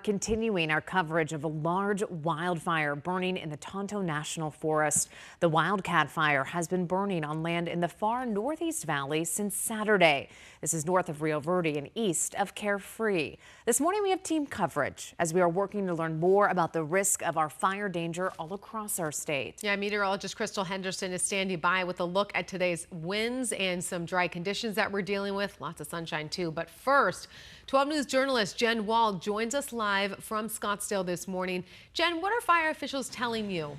Continuing our coverage of a large wildfire burning in the Tonto National Forest. The Wildcat Fire has been burning on land in the far northeast valley since Saturday. This is north of Rio Verde and east of Carefree. This morning we have team coverage as we are working to learn more about the risk of our fire danger all across our state. Yeah, meteorologist Crystal Henderson is standing by with a look at today's winds and some dry conditions that we're dealing with. Lots of sunshine too. But first, 12 News journalist Jen Wall joins us live from Scottsdale this morning. Jen, what are fire officials telling you?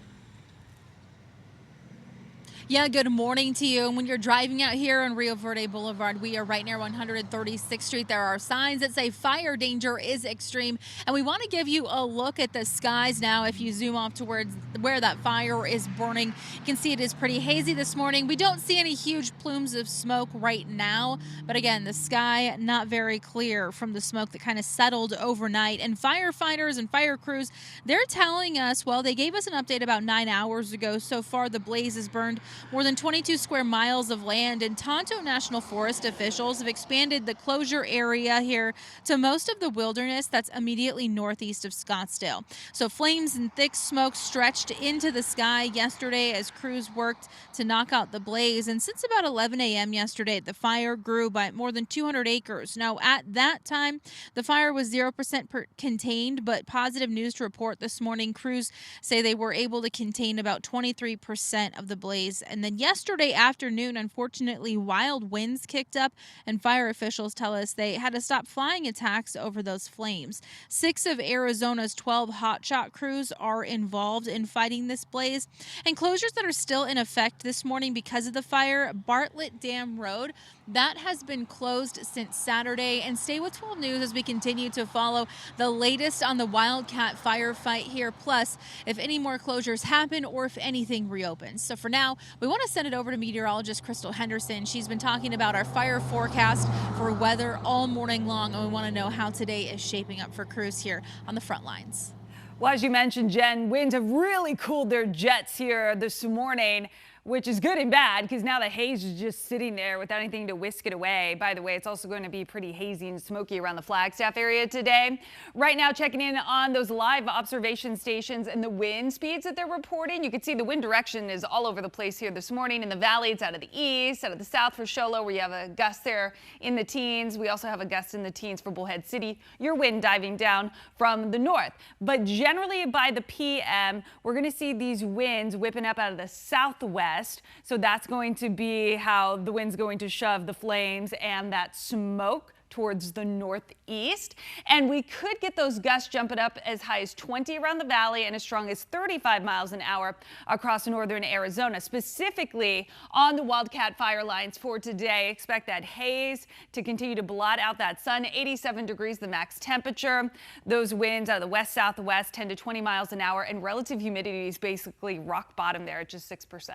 Yeah, good morning to you. And when you're driving out here on Rio Verde Boulevard, we are right near 136th Street. There are signs that say fire danger is extreme. And we want to give you a look at the skies now. If you zoom off towards where that fire is burning, you can see it is pretty hazy this morning. We don't see any huge plumes of smoke right now. But again, the sky not very clear from the smoke that kind of settled overnight. And firefighters and fire crews, they're telling us, well, they gave us an update about 9 hours ago. So far, the blaze has burned more than 22 square miles of land, and Tonto National Forest officials have expanded the closure area here to most of the wilderness that's immediately northeast of Scottsdale. So flames and thick smoke stretched into the sky yesterday as crews worked to knock out the blaze. And since about 11 a.m. yesterday, the fire grew by more than 200 acres. Now, at that time, the fire was 0% contained, but positive news to report this morning. Crews say they were able to contain about 23% of the blaze. And then yesterday afternoon, unfortunately, wild winds kicked up, and fire officials tell us they had to stop flying attacks over those flames. 6 of Arizona's 12 hotshot crews are involved in fighting this blaze. And closures that are still in effect this morning because of the fire: Bartlett Dam Road, that has been closed since Saturday. And stay with 12 News as we continue to follow the latest on the Wildcat firefight here, plus if any more closures happen or if anything reopens. So for now, we want to send it over to meteorologist Crystal Henderson. She's been talking about our fire forecast for weather all morning long, and we want to know how today is shaping up for crews here on the front lines. Well, as you mentioned, Jen, winds have really cooled their jets here this morning, which is good and bad because now the haze is just sitting there without anything to whisk it away. By the way, it's also going to be pretty hazy and smoky around the Flagstaff area today. Right now, checking in on those live observation stations and the wind speeds that they're reporting. You can see the wind direction is all over the place here this morning. In the valley, it's out of the east, out of the south for Show Low, where you have a gust there in the teens. We also have a gust in the teens for Bullhead City. Your wind diving down from the north. But generally by the PM, we're going to see these winds whipping up out of the southwest. So that's going to be how the wind's going to shove the flames and that smoke towards the northeast. And we could get those gusts jumping up as high as 20 around the valley and as strong as 35 miles an hour across northern Arizona, specifically on the Wildcat fire lines for today. Expect that haze to continue to blot out that sun. 87 degrees the max temperature. Those winds out of the west southwest 10 to 20 miles an hour, and relative humidity is basically rock bottom there at just 6%.